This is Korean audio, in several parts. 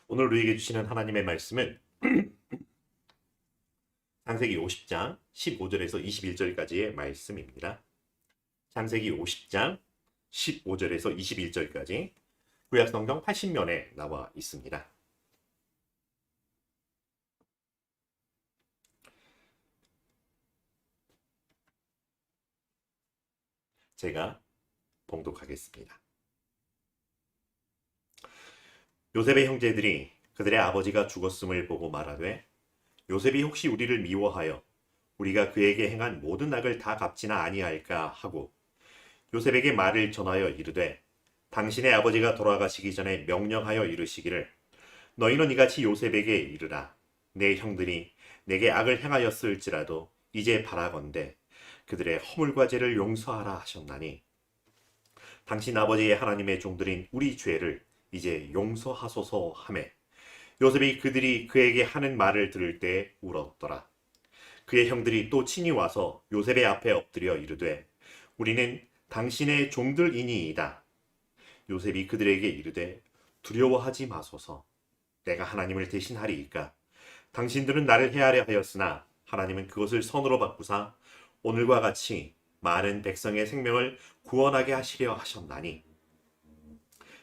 오늘 우리에게 주시는 하나님의 말씀은 창세기 50장 15절에서 21절까지의 말씀입니다. 창세기 50장 15절에서 21절까지 구약성경 80면에 나와 있습니다. 제가 봉독하겠습니다. 요셉의 형제들이 그들의 아버지가 죽었음을 보고 말하되 요셉이 혹시 우리를 미워하여 우리가 그에게 행한 모든 악을 다 갚지나 아니할까 하고 요셉에게 말을 전하여 이르되 당신의 아버지가 돌아가시기 전에 명령하여 이르시기를 너희는 이같이 요셉에게 이르라 내 형들이 내게 악을 행하였을지라도 이제 바라건대 그들의 허물과 죄를 용서하라 하셨나니 당신 아버지의 하나님의 종들인 우리 죄를 이제 용서하소서 하매 요셉이 그들이 그에게 하는 말을 들을 때 울었더라. 그의 형들이 또 친히 와서 요셉의 앞에 엎드려 이르되 우리는 당신의 종들이니이다. 요셉이 그들에게 이르되 두려워하지 마소서. 내가 하나님을 대신하리이까. 당신들은 나를 해하려 하였으나 하나님은 그것을 선으로 바꾸사 오늘과 같이 많은 백성의 생명을 구원하게 하시려 하셨나니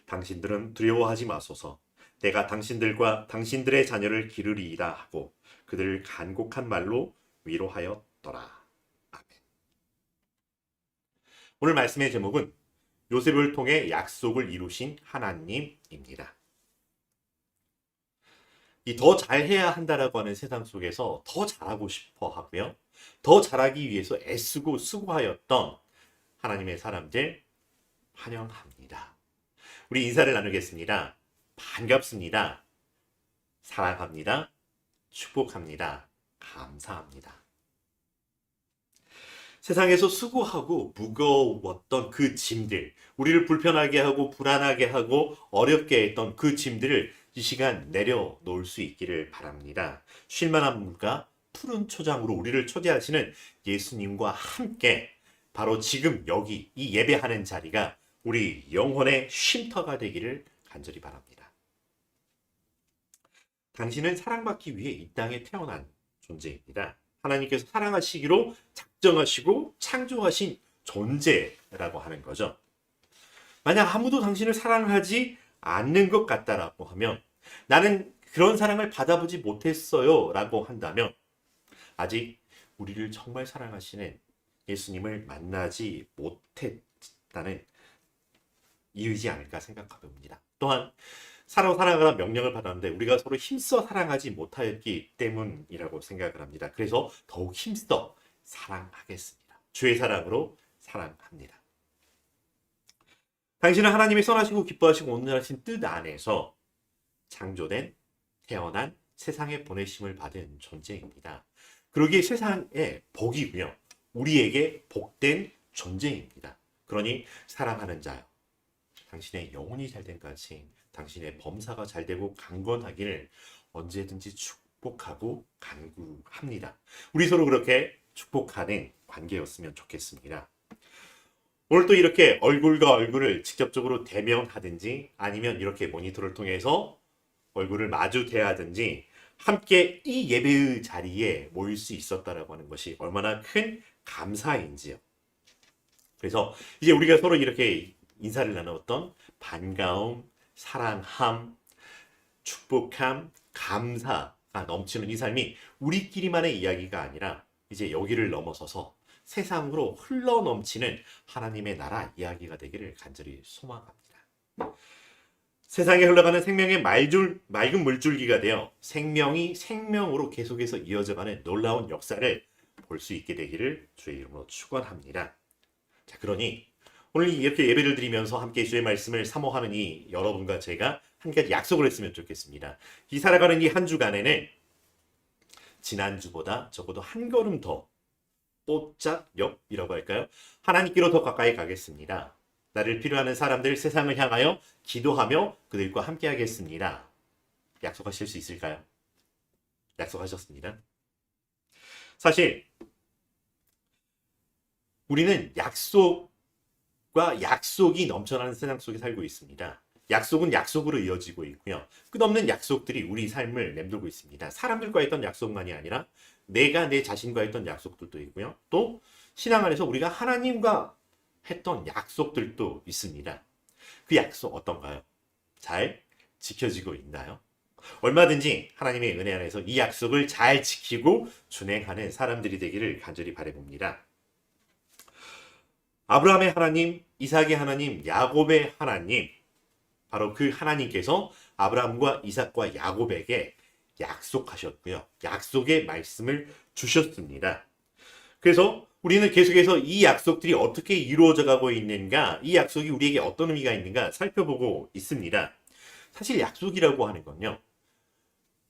당신들은 두려워하지 마소서. 내가 당신들과 당신들의 자녀를 기르리이다 하고 그들을 간곡한 말로 위로하였더라. 아멘. 오늘 말씀의 제목은 요셉을 통해 약속을 이루신 하나님입니다. 이 더 잘해야 한다라고 하는 세상 속에서 더 잘하고 싶어 하고요. 더 잘하기 위해서 애쓰고 수고하였던 하나님의 사람들 환영합니다. 우리 인사를 나누겠습니다. 반갑습니다. 사랑합니다. 축복합니다. 감사합니다. 세상에서 수고하고 무거웠던 그 짐들, 우리를 불편하게 하고 불안하게 하고 어렵게 했던 그 짐들을 이 시간 내려놓을 수 있기를 바랍니다. 쉴만한 물과 푸른 초장으로 우리를 초대하시는 예수님과 함께 바로 지금 여기 이 예배하는 자리가 우리 영혼의 쉼터가 되기를 간절히 바랍니다. 당신은 사랑받기 위해 이 땅에 태어난 존재입니다. 하나님께서 사랑하시기로 작정하시고 창조하신 존재라고 하는 거죠. 만약 아무도 당신을 사랑하지 않는 것 같다라고 하면 나는 그런 사랑을 받아보지 못했어요 라고 한다면 아직 우리를 정말 사랑하시는 예수님을 만나지 못했다는 이유이지 않을까 생각해봅니다. 또한 서로 사랑하라 명령을 받았는데 우리가 서로 힘써 사랑하지 못하였기 때문이라고 생각을 합니다. 그래서 더욱 힘써 사랑하겠습니다. 주의 사랑으로 사랑합니다. 당신은 하나님이 선하시고 기뻐하시고 온전하신 뜻 안에서 창조된 태어난 세상에 보내심을 받은 존재입니다. 그러기에 세상의 복이고요. 우리에게 복된 존재입니다. 그러니 사랑하는 자요. 당신의 영혼이 잘된 같이 당신의 범사가 잘되고 강건하기를 언제든지 축복하고 간구합니다. 우리 서로 그렇게 축복하는 관계였으면 좋겠습니다. 오늘 또 이렇게 얼굴과 얼굴을 직접적으로 대면하든지 아니면 이렇게 모니터를 통해서 얼굴을 마주 대하든지 함께 이 예배의 자리에 모일 수 있었다라고 하는 것이 얼마나 큰 감사인지요. 그래서 이제 우리가 서로 이렇게 인사를 나누었던 반가움, 사랑함, 축복함, 감사가 넘치는 이 삶이 우리끼리만의 이야기가 아니라 이제 여기를 넘어서서 세상으로 흘러 넘치는 하나님의 나라 이야기가 되기를 간절히 소망합니다. 세상에 흘러가는 생명의 맑은 물줄기가 되어 생명이 생명으로 계속해서 이어져가는 놀라운 역사를 볼 수 있게 되기를 주의 이름으로 축원합니다. 자, 그러니 오늘 이렇게 예배를 드리면서 함께 주의 말씀을 사모하는 이 여러분과 제가 한 가지 약속을 했으면 좋겠습니다. 이 살아가는 이 한 주간에는 지난주보다 적어도 한 걸음 더 뽀짝역이라고 할까요? 하나님께로 더 가까이 가겠습니다. 나를 필요하는 사람들 세상을 향하여 기도하며 그들과 함께 하겠습니다. 약속하실 수 있을까요? 약속하셨습니다. 사실 우리는 약속이 넘쳐나는 세상 속에 살고 있습니다. 약속은 약속으로 이어지고 있고요. 끝없는 약속들이 우리 삶을 맴돌고 있습니다. 사람들과 했던 약속만이 아니라 내가 내 자신과 했던 약속들도 있고요. 또 신앙 안에서 우리가 하나님과 했던 약속들도 있습니다. 그 약속 어떤가요? 잘 지켜지고 있나요? 얼마든지 하나님의 은혜 안에서 이 약속을 잘 지키고 준행하는 사람들이 되기를 간절히 바라봅니다. 아브라함의 하나님, 이삭의 하나님, 야곱의 하나님, 바로 그 하나님께서 아브라함과 이삭과 야곱에게 약속하셨고요. 약속의 말씀을 주셨습니다. 그래서 우리는 계속해서 이 약속들이 어떻게 이루어져 가고 있는가, 이 약속이 우리에게 어떤 의미가 있는가 살펴보고 있습니다. 사실 약속이라고 하는 건요,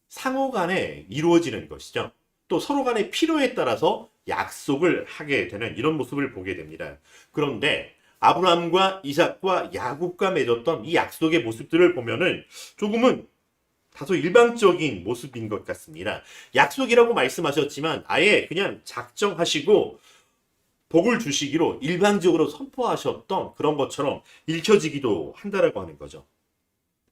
상호 간에 이루어지는 것이죠. 또 서로 간의 필요에 따라서 약속을 하게 되는 이런 모습을 보게 됩니다. 그런데 아브라함과 이삭과 야곱과 맺었던 이 약속의 모습들을 보면은 조금은 다소 일방적인 모습인 것 같습니다. 약속이라고 말씀하셨지만 아예 그냥 작정하시고 복을 주시기로 일방적으로 선포하셨던 그런 것처럼 읽혀지기도 한다라고 하는 거죠.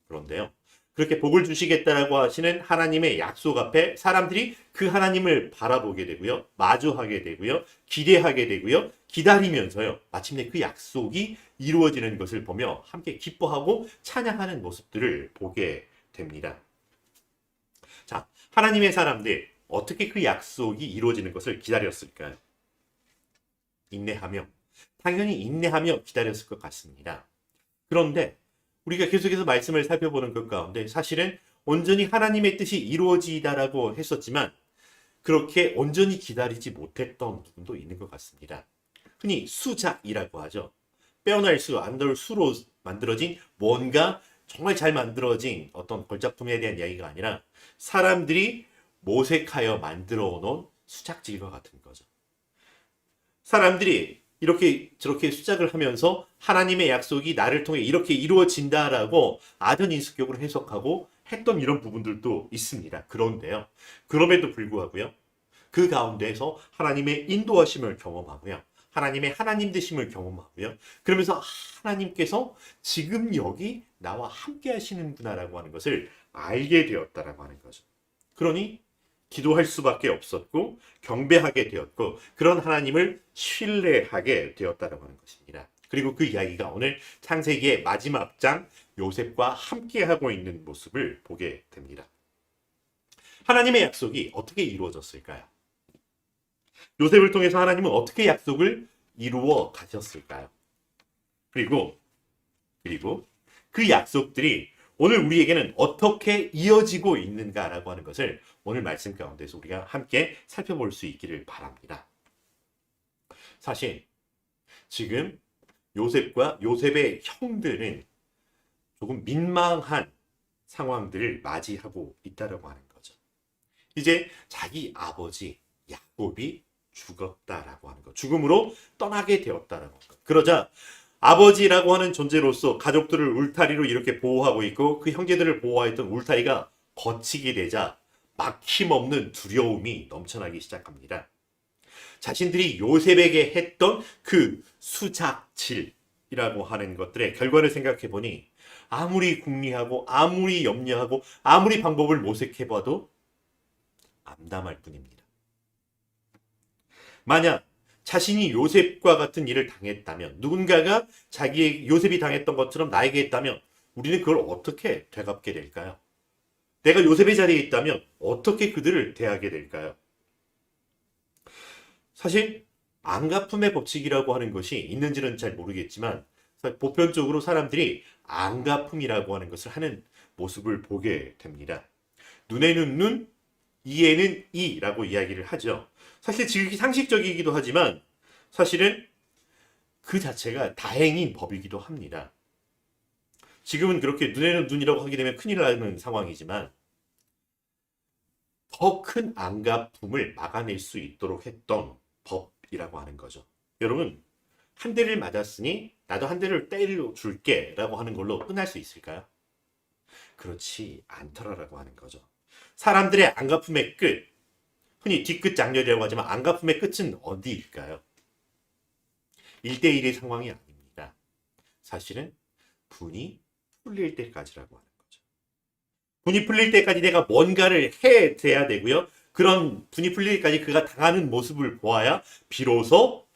그런데요, 그렇게 복을 주시겠다라고 하시는 하나님의 약속 앞에 사람들이 그 하나님을 바라보게 되고요, 마주하게 되고요, 기대하게 되고요, 기다리면서요, 마침내 그 약속이 이루어지는 것을 보며 함께 기뻐하고 찬양하는 모습들을 보게 됩니다. 자, 하나님의 사람들 어떻게 그 약속이 이루어지는 것을 기다렸을까요? 인내하며, 당연히 인내하며 기다렸을 것 같습니다. 그런데 우리가 계속해서 말씀을 살펴보는 것 가운데 사실은 온전히 하나님의 뜻이 이루어지다라고 했었지만 그렇게 온전히 기다리지 못했던 부분도 있는 것 같습니다. 흔히 수작이라고 하죠. 빼어날 수, 안 될 수로 만들어진 뭔가 정말 잘 만들어진 어떤 걸작품에 대한 이야기가 아니라 사람들이 모색하여 만들어 놓은 수작질과 같은 거죠. 사람들이 이렇게 저렇게 수작을 하면서 하나님의 약속이 나를 통해 이렇게 이루어진다라고 아전인수격으로 해석하고 했던 이런 부분들도 있습니다. 그런데요, 그럼에도 불구하고요, 그 가운데에서 하나님의 인도하심을 경험하고요, 하나님의 하나님 되심을 경험하고요, 그러면서 하나님께서 지금 여기 나와 함께 하시는구나라고 하는 것을 알게 되었다라고 하는 거죠. 그러니 기도할 수밖에 없었고 경배하게 되었고 그런 하나님을 신뢰하게 되었다라고 하는 것입니다. 그리고 그 이야기가 오늘 창세기의 마지막 장 요셉과 함께하고 있는 모습을 보게 됩니다. 하나님의 약속이 어떻게 이루어졌을까요? 요셉을 통해서 하나님은 어떻게 약속을 이루어 가셨을까요? 그리고 그 약속들이 오늘 우리에게는 어떻게 이어지고 있는가라고 하는 것을 오늘 말씀 가운데서 우리가 함께 살펴볼 수 있기를 바랍니다. 사실 지금 요셉과 요셉의 형들은 조금 민망한 상황들을 맞이하고 있다고 하는 거죠. 이제 자기 아버지 야곱이 죽었다라고 하는 것, 죽음으로 떠나게 되었다라고 하는 것. 그러자 아버지라고 하는 존재로서 가족들을 울타리로 이렇게 보호하고 있고 그 형제들을 보호하였던 울타리가 거치게 되자 막힘없는 두려움이 넘쳐나기 시작합니다. 자신들이 요셉에게 했던 그 수작질이라고 하는 것들의 결과를 생각해 보니 아무리 궁리하고 아무리 염려하고 아무리 방법을 모색해봐도 암담할 뿐입니다. 만약 자신이 요셉과 같은 일을 당했다면, 누군가가 자기의 요셉이 당했던 것처럼 나에게 했다면 우리는 그걸 어떻게 되갚게 될까요? 내가 요셉의 자리에 있다면 어떻게 그들을 대하게 될까요? 사실 안갚음의 법칙이라고 하는 것이 있는지는 잘 모르겠지만 보편적으로 사람들이 안갚음이라고 하는 것을 하는 모습을 보게 됩니다. 눈에는 눈, 이에는 이라고 이야기를 하죠. 사실 지극히 상식적이기도 하지만 사실은 그 자체가 다행인 법이기도 합니다. 지금은 그렇게 눈에는 눈이라고 하게 되면 큰일 나는 상황이지만 더 큰 안갚음을 막아낼 수 있도록 했던 법이라고 하는 거죠. 여러분, 한 대를 맞았으니 나도 한 대를 때려 줄게 라고 하는 걸로 끝날 수 있을까요? 그렇지 않더라라고 하는 거죠. 사람들의 안갚음의 끝, 흔히 뒤끝 장렬이라고 하지만 안갚음의 끝은 어디일까요? 1대1의 상황이 아닙니다. 사실은 분이 풀릴 때까지라고 하는 거죠. 분이 풀릴 때까지 내가 뭔가를 해야 되고요. 그런 분이 풀릴 때까지 그가 당하는 모습을 보아야 비로소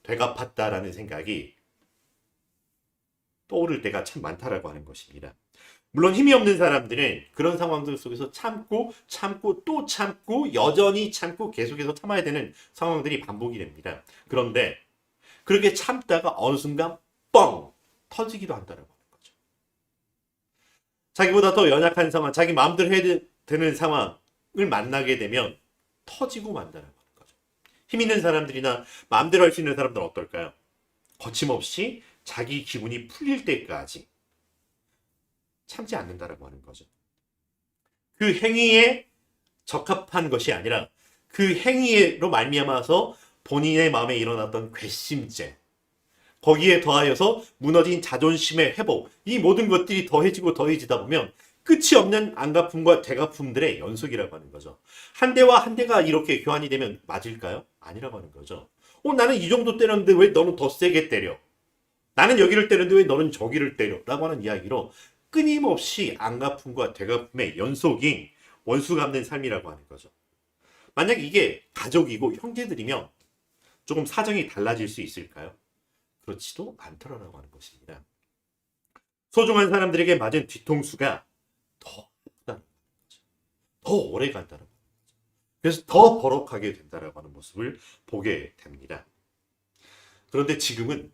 되갚았다라는 생각이 떠오를 때가 참 많다라고 하는 것입니다. 물론 힘이 없는 사람들은 그런 상황들 속에서 참고 또 참고 여전히 참고 계속해서 참아야 되는 상황들이 반복이 됩니다. 그런데 그렇게 참다가 어느 순간 뻥 터지기도 한다라고 하는 거죠. 자기보다 더 연약한 상황, 자기 마음대로 해야 되는 상황을 만나게 되면 터지고 만다라고 하는 거죠. 힘 있는 사람들이나 마음대로 할 수 있는 사람들은 어떨까요? 거침없이 자기 기분이 풀릴 때까지 참지 않는다라고 하는 거죠. 그 행위에 적합한 것이 아니라 그 행위로 말미암아서 본인의 마음에 일어났던 괘씸죄, 거기에 더하여서 무너진 자존심의 회복, 이 모든 것들이 더해지고 더해지다 보면 끝이 없는 안갚음과 되갚음들의 연속이라고 하는 거죠. 한 대와 한 대가 이렇게 교환이 되면 맞을까요? 아니라고 하는 거죠. 나는 이 정도 때렸는데 왜 너는 더 세게 때려? 나는 여기를 때렸는데 왜 너는 저기를 때려? 라고 하는 이야기로 끊임없이 안갚음과 되갚음의 연속인 원수 갚는 삶이라고 하는 거죠. 만약 이게 가족이고 형제들이면 조금 사정이 달라질 수 있을까요? 그렇지도 않더라라고 하는 것입니다. 소중한 사람들에게 맞은 뒤통수가 더 크다는 거죠. 더 오래 간다는 거죠. 그래서 더 버럭하게 된다라고 하는 모습을 보게 됩니다. 그런데 지금은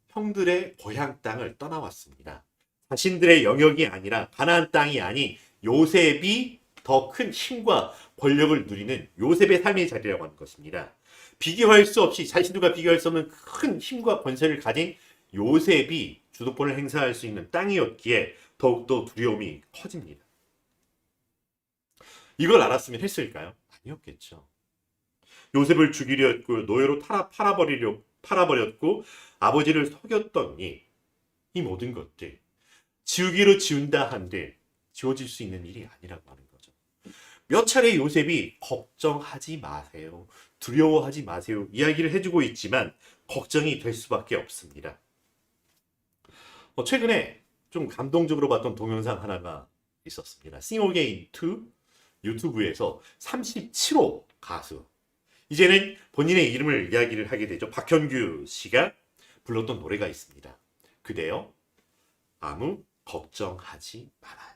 형들의 고향 땅을 떠나왔습니다. 자신들의 영역이 아니라 가나안 땅이 아닌 요셉이 더 큰 힘과 권력을 누리는 요셉의 삶의 자리라고 하는 것입니다. 비교할 수 없이 자신들과 비교할 수 없는 큰 힘과 권세를 가진 요셉이 주도권을 행사할 수 있는 땅이었기에 더욱더 두려움이 커집니다. 이걸 알았으면 했을까요? 아니었겠죠. 요셉을 죽이려 했고 노예로 팔아버렸고 아버지를 속였던 이 모든 것들 지우기로 지운다 한들 지워질 수 있는 일이 아니라고 하는 거죠. 몇 차례 요셉이 걱정하지 마세요, 두려워하지 마세요 이야기를 해주고 있지만 걱정이 될 수밖에 없습니다. 최근에 좀 감동적으로 봤던 동영상 하나가 있었습니다. Sing Again 2 유튜브에서 37호 가수, 이제는 본인의 이름을 이야기를 하게 되죠. 박현규 씨가 불렀던 노래가 있습니다. 그대여 아무 걱정하지 말아요.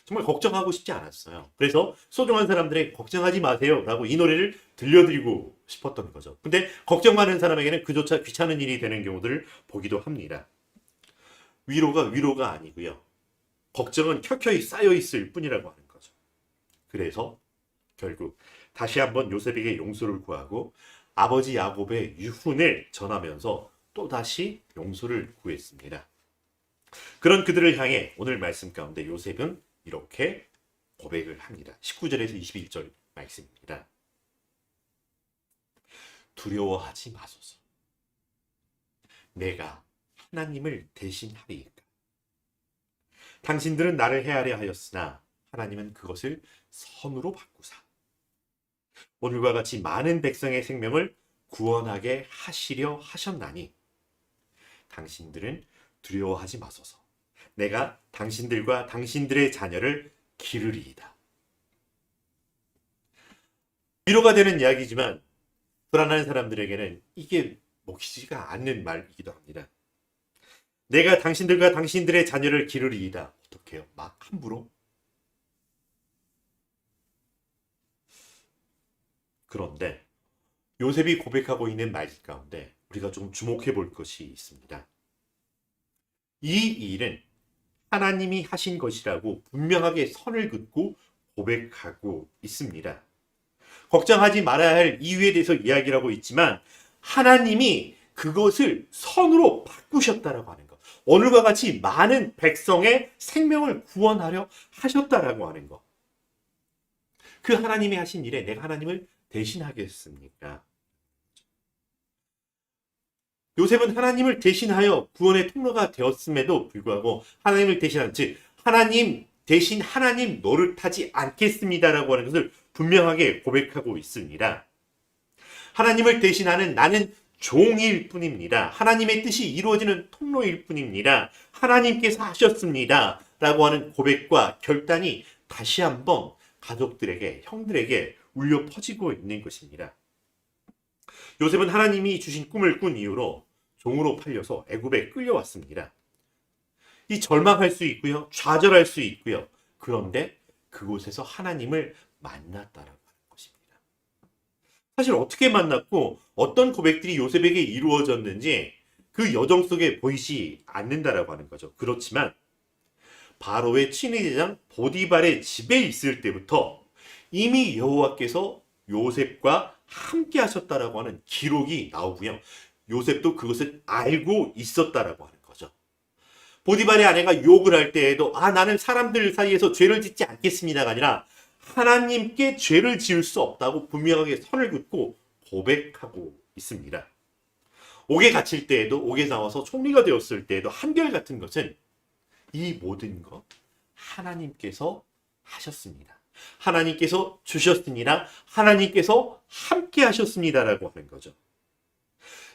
정말 걱정하고 싶지 않았어요. 그래서 소중한 사람들의 걱정하지 마세요 라고 이 노래를 들려드리고 싶었던 거죠. 근데 걱정 많은 사람에게는 그조차 귀찮은 일이 되는 경우들을 보기도 합니다. 위로가 아니고요. 걱정은 켜켜이 쌓여있을 뿐이라고 하는 거죠. 그래서 결국 다시 한번 요셉에게 용서를 구하고 아버지 야곱의 유훈을 전하면서 또다시 용서를 구했습니다. 그런 그들을 향해 오늘 말씀 가운데 요셉은 이렇게 고백을 합니다. 19절에서 21절 말씀입니다. 두려워하지 마소서. 내가 하나님을 대신하리이까. 당신들은 나를 해하려 하였으나 하나님은 그것을 선으로 바꾸사 오늘과 같이 많은 백성의 생명을 구원하게 하시려 하셨나니 당신들은 두려워하지 마소서. 내가 당신들과 당신들의 자녀를 기르리이다. 위로가 되는 이야기지만 불안한 사람들에게는 이게 먹히지가 않는 말이기도 합니다. 내가 당신들과 당신들의 자녀를 기르리이다. 어떻게 해요? 막 함부로? 그런데 요셉이 고백하고 있는 말 가운데 우리가 좀 주목해 볼 것이 있습니다. 이 일은 하나님이 하신 것이라고 분명하게 선을 긋고 고백하고 있습니다. 걱정하지 말아야 할 이유에 대해서 이야기를 하고 있지만 하나님이 그것을 선으로 바꾸셨다라고 하는 것. 오늘과 같이 많은 백성의 생명을 구원하려 하셨다라고 하는 것. 그 하나님이 하신 일에 내가 하나님을 대신하겠습니까? 요셉은 하나님을 대신하여 구원의 통로가 되었음에도 불구하고 하나님을 대신한, 즉 하나님 대신 하나님 노릇하지 않겠습니다라고 하는 것을 분명하게 고백하고 있습니다. 하나님을 대신하는 나는 종일 뿐입니다. 하나님의 뜻이 이루어지는 통로일 뿐입니다. 하나님께서 하셨습니다. 라고 하는 고백과 결단이 다시 한번 가족들에게, 형들에게 울려 퍼지고 있는 것입니다. 요셉은 하나님이 주신 꿈을 꾼 이후로 종으로 팔려서 애굽에 끌려왔습니다. 이 절망할 수 있고요. 좌절할 수 있고요. 그런데 그곳에서 하나님을 만났다라고 하는 것입니다. 사실 어떻게 만났고 어떤 고백들이 요셉에게 이루어졌는지 그 여정 속에 보이지 않는다라고 하는 거죠. 그렇지만 바로의 친위대장 보디발의 집에 있을 때부터 이미 여호와께서 요셉과 함께 하셨다라고 하는 기록이 나오고요. 요셉도 그것을 알고 있었다라고 하는 거죠. 보디발의 아내가 욕을 할 때에도 나는 사람들 사이에서 죄를 짓지 않겠습니다가 아니라 하나님께 죄를 지을 수 없다고 분명하게 선을 긋고 고백하고 있습니다. 옥에 갇힐 때에도, 옥에 나와서 총리가 되었을 때에도 한결같은 것은 이 모든 것 하나님께서 하셨습니다. 하나님께서 주셨습니다. 하나님께서 함께 하셨습니다라고 하는 거죠.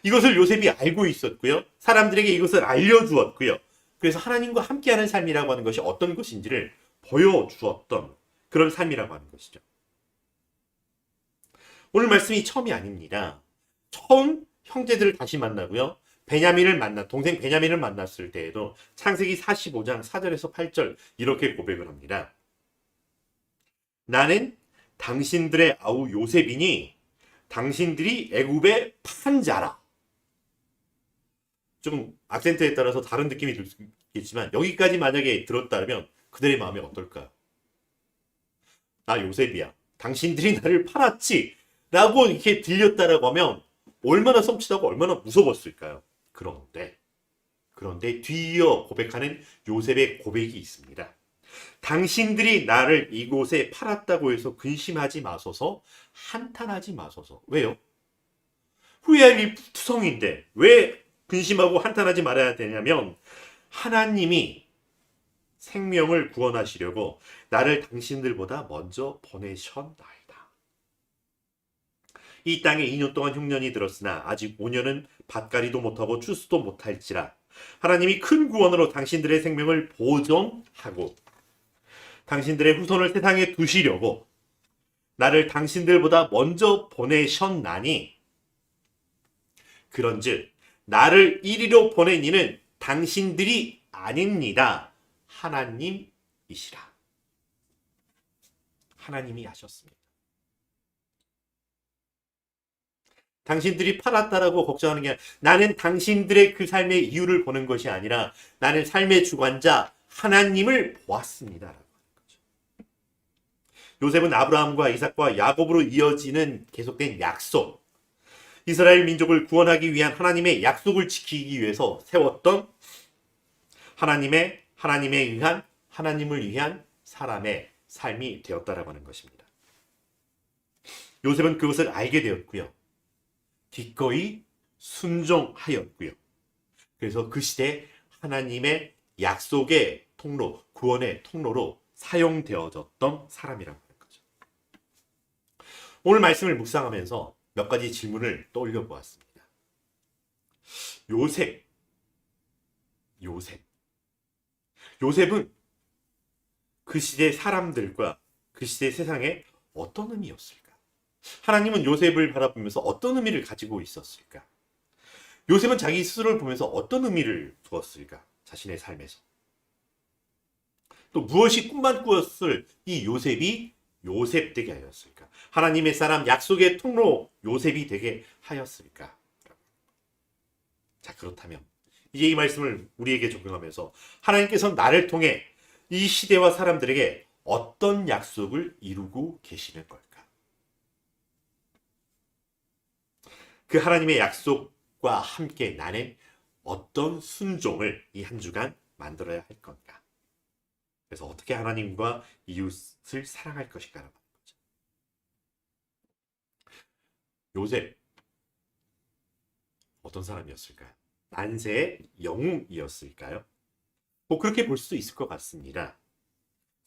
이것을 요셉이 알고 있었고요. 사람들에게 이것을 알려주었고요. 그래서 하나님과 함께하는 삶이라고 하는 것이 어떤 것인지를 보여주었던 그런 삶이라고 하는 것이죠. 오늘 말씀이 처음이 아닙니다. 처음 형제들을 다시 만나고요. 동생 베냐민을 만났을 때에도 창세기 45장 4절에서 8절 이렇게 고백을 합니다. 나는 당신들의 아우 요셉이니 당신들이 애굽의 판 자라. 좀 악센트에 따라서 다른 느낌이 들 수 있겠지만 여기까지 만약에 들었다면 그들의 마음이 어떨까요? 나 요셉이야. 당신들이 나를 팔았지. 라고 이렇게 들렸다라고 하면 얼마나 섬찟하고 얼마나 무서웠을까요? 그런데 뒤이어 고백하는 요셉의 고백이 있습니다. 당신들이 나를 이곳에 팔았다고 해서 근심하지 마소서, 한탄하지 마소서. 왜요? 후회할 일 투성인데 왜 근심하고 한탄하지 말아야 되냐면 하나님이 생명을 구원하시려고 나를 당신들보다 먼저 보내셨나이다. 이 땅에 2년 동안 흉년이 들었으나 아직 5년은 밭갈이도 못하고 추수도 못할지라 하나님이 큰 구원으로 당신들의 생명을 보존하고 당신들의 후손을 세상에 두시려고 나를 당신들보다 먼저 보내셨나니 그런즉 나를 이리로 보낸 이는 당신들이 아닙니다. 하나님이시라. 하나님이 하셨습니다. 당신들이 팔았다라고 걱정하는 게 아니라 나는 당신들의 그 삶의 이유를 보는 것이 아니라 나는 삶의 주관자 하나님을 보았습니다. 라고 하는 거죠. 요셉은 아브라함과 이삭과 야곱으로 이어지는 계속된 약속, 이스라엘 민족을 구원하기 위한 하나님의 약속을 지키기 위해서 세웠던 하나님을 위한 사람의 삶이 되었다라고 하는 것입니다. 요셉은 그것을 알게 되었고요. 기꺼이 순종하였고요. 그래서 그 시대에 하나님의 약속의 통로, 구원의 통로로 사용되어졌던 사람이라고 하는 거죠. 오늘 말씀을 묵상하면서 몇 가지 질문을 떠올려 보았습니다. 요셉은 그 시대 사람들과 그 시대 세상에 어떤 의미였을까? 하나님은 요셉을 바라보면서 어떤 의미를 가지고 있었을까? 요셉은 자기 스스로를 보면서 어떤 의미를 두었을까? 자신의 삶에서. 또 무엇이 꿈만 꾸었을 이 요셉이 요셉 되게 하였을까? 하나님의 사람, 약속의 통로 요셉이 되게 하였을까? 자, 그렇다면 이제 이 말씀을 우리에게 적용하면서 하나님께서 나를 통해 이 시대와 사람들에게 어떤 약속을 이루고 계시는 걸까? 그 하나님의 약속과 함께 나는 어떤 순종을 이 한 주간 만들어야 할 건가? 그래서 어떻게 하나님과 이웃을 사랑할 것인가라고 하는 거죠. 요셉 어떤 사람이었을까요? 만세의 영웅이었을까요? 뭐 그렇게 볼 수도 있을 것 같습니다.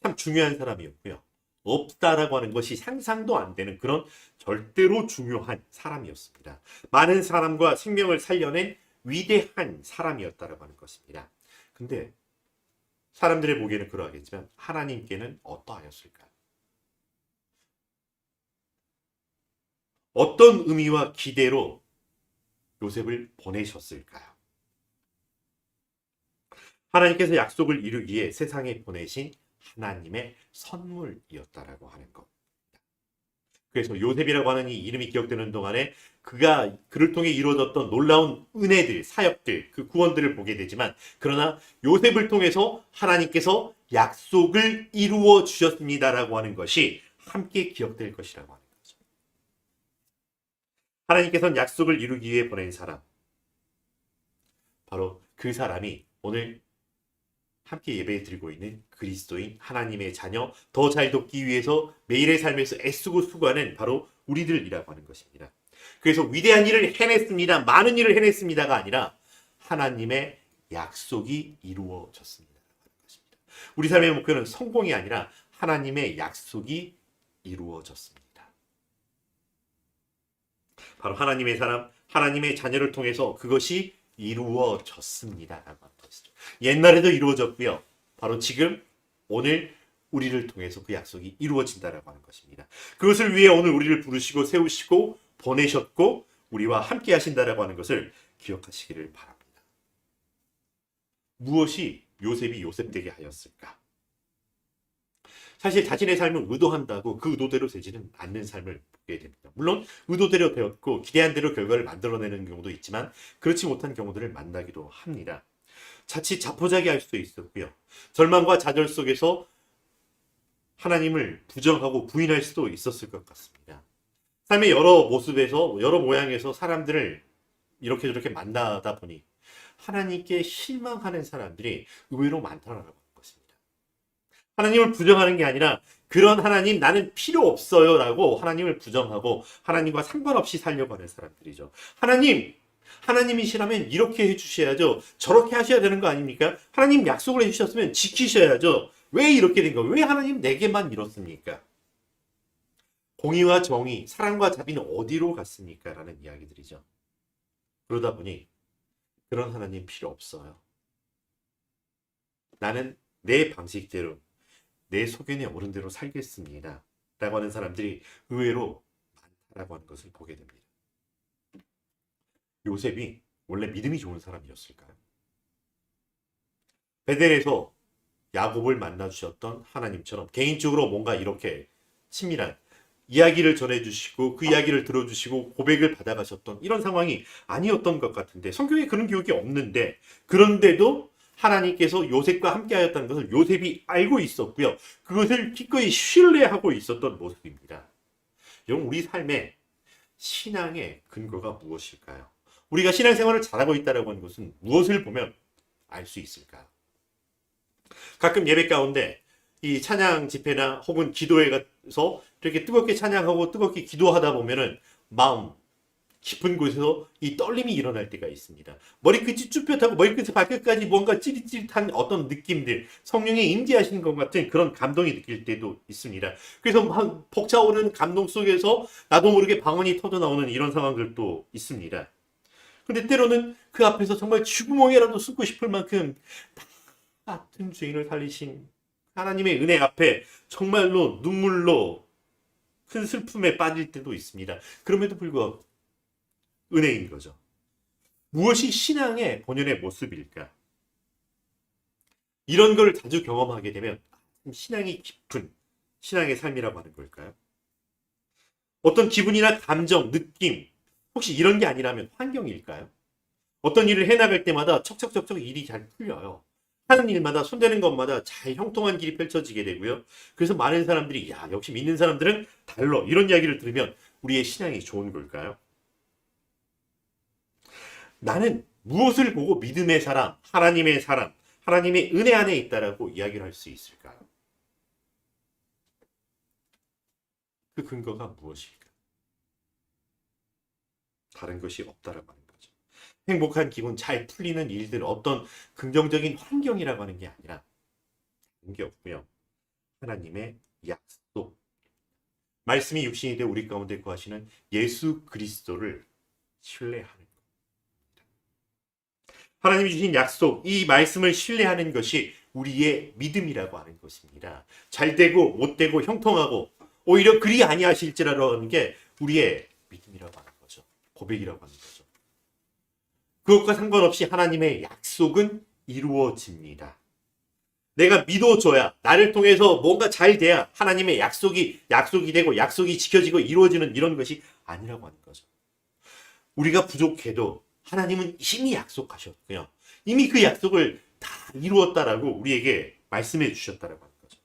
참 중요한 사람이었고요. 없다라고 하는 것이 상상도 안 되는 그런 절대로 중요한 사람이었습니다. 많은 사람과 생명을 살려낸 위대한 사람이었다라고 하는 것입니다. 근데 사람들의 보기에는 그러하겠지만 하나님께는 어떠하였을까요? 어떤 의미와 기대로 요셉을 보내셨을까요? 하나님께서 약속을 이루기 위해 세상에 보내신 하나님의 선물이었다라고 하는 것. 그래서 요셉이라고 하는 이 이름이 기억되는 동안에 그를 통해 이루어졌던 놀라운 은혜들, 사역들, 그 구원들을 보게 되지만 그러나 요셉을 통해서 하나님께서 약속을 이루어 주셨습니다라고 하는 것이 함께 기억될 것이라고 하는 거죠. 하나님께서는 약속을 이루기 위해 보낸 사람, 바로 그 사람이 오늘 함께 예배 드리고 있는 그리스도인 하나님의 자녀, 더 잘 돕기 위해서 매일의 삶에서 애쓰고 수고하는 바로 우리들이라고 하는 것입니다. 그래서 위대한 일을 해냈습니다, 많은 일을 해냈습니다가 아니라 하나님의 약속이 이루어졌습니다. 우리 삶의 목표는 성공이 아니라 하나님의 약속이 이루어졌습니다. 바로 하나님의 사람, 하나님의 자녀를 통해서 그것이 이루어졌습니다. 옛날에도 이루어졌고요. 바로 지금 오늘 우리를 통해서 그 약속이 이루어진다라고 하는 것입니다. 그것을 위해 오늘 우리를 부르시고 세우시고 보내셨고 우리와 함께 하신다라고 하는 것을 기억하시기를 바랍니다. 무엇이 요셉이 요셉되게 하였을까? 사실 자신의 삶을 의도한다고 그 의도대로 되지는 않는 삶을 보게 됩니다. 물론 의도대로 되었고 기대한 대로 결과를 만들어내는 경우도 있지만 그렇지 못한 경우들을 만나기도 합니다. 자칫 자포자기할 수도 있었고요. 절망과 좌절 속에서 하나님을 부정하고 부인할 수도 있었을 것 같습니다. 삶의 여러 모습에서 여러 모양에서 사람들을 이렇게 저렇게 만나다 보니 하나님께 실망하는 사람들이 의외로 많다라는 것입니다. 하나님을 부정하는 게 아니라 그런 하나님 나는 필요 없어요 라고 하나님을 부정하고 하나님과 상관없이 살려고 하는 사람들이죠. 하나님이시라면 이렇게 해주셔야죠. 저렇게 하셔야 되는 거 아닙니까? 하나님 약속을 해주셨으면 지키셔야죠. 왜 이렇게 된 거예요? 왜 하나님 내게만 이렇습니까? 공의와 정의, 사랑과 자비는 어디로 갔습니까? 라는 이야기들이죠. 그러다 보니 그런 하나님 필요 없어요. 나는 내 방식대로 내 소견에 오른 대로 살겠습니다. 라고 하는 사람들이 의외로 많다라고 하는 것을 보게 됩니다. 요셉이 원래 믿음이 좋은 사람이었을까요? 베델에서 야곱을 만나 주셨던 하나님처럼 개인적으로 뭔가 이렇게 친밀한 이야기를 전해주시고 그 이야기를 들어주시고 고백을 받아가셨던 이런 상황이 아니었던 것 같은데 성경에 그런 기록이 없는데 그런데도 하나님께서 요셉과 함께 하였다는 것을 요셉이 알고 있었고요. 그것을 기꺼이 신뢰하고 있었던 모습입니다. 여러분 우리 삶의 신앙의 근거가 무엇일까요? 우리가 신앙생활을 잘하고 있다는 것은 무엇을 보면 알 수 있을까요? 가끔 예배 가운데 이 찬양 집회나 혹은 기도회 가서 이렇게 뜨겁게 찬양하고 뜨겁게 기도하다 보면은 마음 깊은 곳에서 이 떨림이 일어날 때가 있습니다. 머리끝이 쭈뼛하고 머리끝에서 발끝까지 뭔가 찌릿찌릿한 어떤 느낌들, 성령이 임재하시는 것 같은 그런 감동이 느낄 때도 있습니다. 그래서 막 벅차오르는 감동 속에서 나도 모르게 방언이 터져 나오는 이런 상황들도 있습니다. 근데 때로는 그 앞에서 정말 쥐구멍이라도 숨고 싶을 만큼 같은 죄인을 살리신 하나님의 은혜 앞에 정말로 눈물로 큰 슬픔에 빠질 때도 있습니다. 그럼에도 불구하고 은혜인 거죠. 무엇이 신앙의 본연의 모습일까? 이런 걸 자주 경험하게 되면 신앙이 깊은 신앙의 삶이라고 하는 걸까요? 어떤 기분이나 감정, 느낌, 혹시 이런 게 아니라면 환경일까요? 어떤 일을 해나갈 때마다 척척척척 일이 잘 풀려요. 하는 일마다 손대는 것마다 잘 형통한 길이 펼쳐지게 되고요. 그래서 많은 사람들이 야 역시 믿는 사람들은 달라 이런 이야기를 들으면 우리의 신앙이 좋은 걸까요? 나는 무엇을 보고 믿음의 사람, 하나님의 사람, 하나님의 은혜 안에 있다라고 이야기를 할 수 있을까요? 그 근거가 무엇일까? 다른 것이 없다라고 하는 거죠. 행복한 기분, 잘 풀리는 일들, 어떤 긍정적인 환경이라고 하는 게 아니라 그런 게 없고요. 하나님의 약속. 말씀이 육신이 되어 우리 가운데 거하시는 예수 그리스도를 신뢰하는 것. 하나님이 주신 약속, 이 말씀을 신뢰하는 것이 우리의 믿음이라고 하는 것입니다. 잘 되고 못 되고 형통하고 오히려 그리 아니하실지라도 하는 게 우리의 믿음이라고 하는 거죠. 고백이라고 하는 거죠. 그것과 상관없이 하나님의 약속은 이루어집니다. 내가 믿어줘야, 나를 통해서 뭔가 잘 돼야 하나님의 약속이 되고 약속이 지켜지고 이루어지는 이런 것이 아니라고 하는 거죠. 우리가 부족해도 하나님은 이미 약속하셨고요. 이미 그 약속을 다 이루었다라고 우리에게 말씀해 주셨다라고 하는 거죠.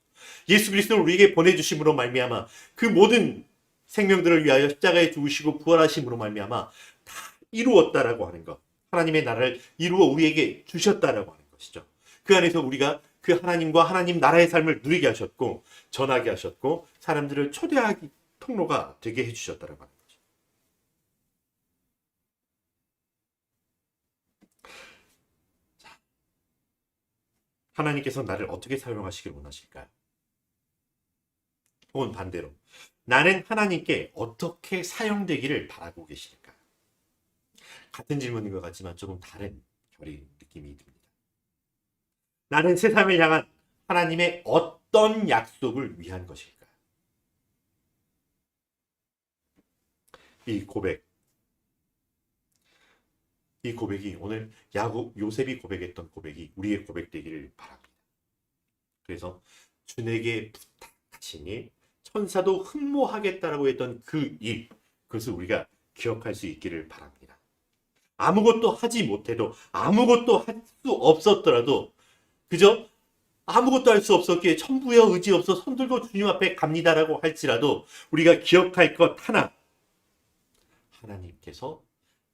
예수 그리스도를 우리에게 보내주심으로 말미암아 그 모든 생명들을 위하여 십자가에 죽으시고 부활하심으로 말미암아 다 이루었다라고 하는 것. 하나님의 나라를 이루어 우리에게 주셨다라고 하는 것이죠. 그 안에서 우리가 그 하나님과 하나님 나라의 삶을 누리게 하셨고 전하게 하셨고 사람들을 초대하기 통로가 되게 해주셨다라고 하는 거죠. 하나님께서 나를 어떻게 사용하시길 원하실까요? 혹은 반대로 나는 하나님께 어떻게 사용되기를 바라고 계실까요? 같은 질문인 것 같지만 조금 다른 결의 느낌이 듭니다. 나는 세상을 향한 하나님의 어떤 약속을 위한 것일까요? 이 고백이 오늘 요셉이 고백했던 고백이 우리의 고백되기를 바랍니다. 그래서 주에게 부탁하시니 천사도 흠모하겠다라고 했던 그 일, 그것을 우리가 기억할 수 있기를 바랍니다. 아무것도 하지 못해도 아무것도 할 수 없었더라도 그저 아무것도 할 수 없었기에 천부여 의지 없어 손들고 주님 앞에 갑니다라고 할지라도 우리가 기억할 것 하나, 하나님께서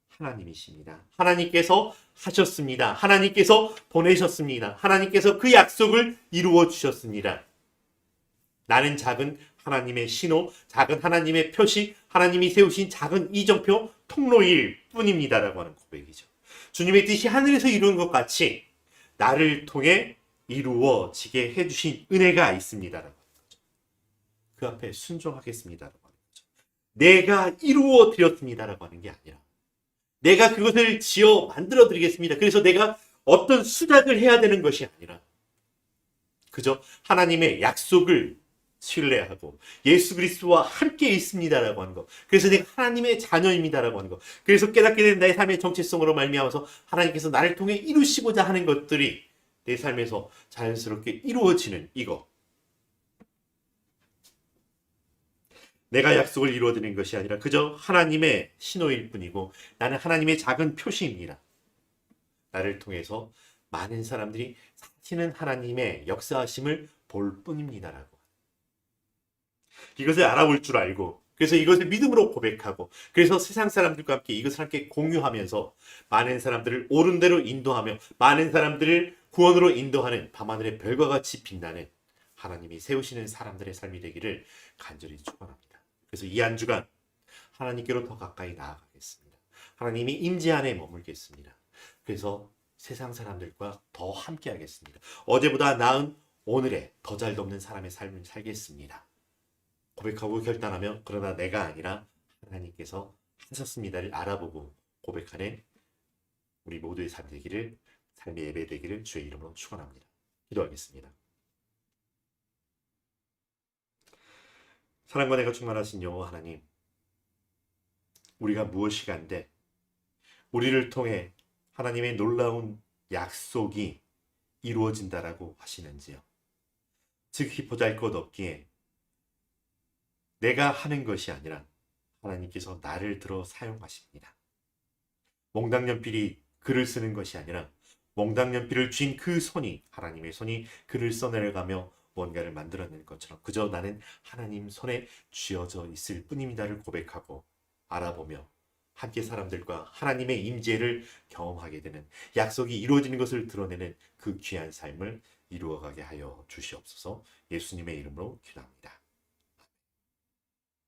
하나님이십니다. 하나님께서 하셨습니다. 하나님께서 보내셨습니다. 하나님께서 그 약속을 이루어 주셨습니다. 나는 작은 하나님의 신호, 작은 하나님의 표시, 하나님이 세우신 작은 이정표 통로일 뿐입니다라고 하는 고백이죠. 주님의 뜻이 하늘에서 이루는 것 같이 나를 통해 이루어지게 해주신 은혜가 있습니다라고 하는 거죠. 그 앞에 순종하겠습니다라고 하는 거죠. 내가 이루어 드렸습니다라고 하는 게 아니라 내가 그것을 지어 만들어 드리겠습니다. 그래서 내가 어떤 수작을 해야 되는 것이 아니라 그저 하나님의 약속을 신뢰하고 예수 그리스도와 함께 있습니다라고 하는 것. 그래서 내가 하나님의 자녀입니다라고 하는 것. 그래서 깨닫게 된 나의 삶의 정체성으로 말미암아서 하나님께서 나를 통해 이루시고자 하는 것들이 내 삶에서 자연스럽게 이루어지는 이거. 내가 약속을 이루어드리는 것이 아니라 그저 하나님의 신호일 뿐이고 나는 하나님의 작은 표시입니다. 나를 통해서 많은 사람들이 사시는 하나님의 역사하심을 볼 뿐입니다라고. 이것을 알아볼 줄 알고 그래서 이것을 믿음으로 고백하고 그래서 세상 사람들과 함께 이것을 함께 공유하면서 많은 사람들을 옳은 대로 인도하며 많은 사람들을 구원으로 인도하는 밤하늘의 별과 같이 빛나는 하나님이 세우시는 사람들의 삶이 되기를 간절히 축원합니다. 그래서 이 한 주간 하나님께로 더 가까이 나아가겠습니다. 하나님이 임재 안에 머물겠습니다. 그래서 세상 사람들과 더 함께 하겠습니다. 어제보다 나은 오늘에 더 잘 돕는 사람의 삶을 살겠습니다. 고백하고 결단하며 그러나 내가 아니라 하나님께서 하셨습니다를 알아보고 고백하는 우리 모두의 삶 되기를, 삶의 예배 되기를 주의 이름으로 축원합니다. 기도하겠습니다. 사랑과 내가 충만하신 여호와 하나님, 우리가 무엇이 간데 우리를 통해 하나님의 놀라운 약속이 이루어진다라고 하시는지요. 즉히 보잘것없기에 내가 하는 것이 아니라 하나님께서 나를 들어 사용하십니다. 몽당연필이 글을 쓰는 것이 아니라 몽당연필을 쥔 그 손이, 하나님의 손이 글을 써내려가며 뭔가를 만들어낼 것처럼 그저 나는 하나님 손에 쥐어져 있을 뿐입니다를 고백하고 알아보며 함께 사람들과 하나님의 임재를 경험하게 되는, 약속이 이루어지는 것을 드러내는 그 귀한 삶을 이루어가게 하여 주시옵소서. 예수님의 이름으로 기도합니다.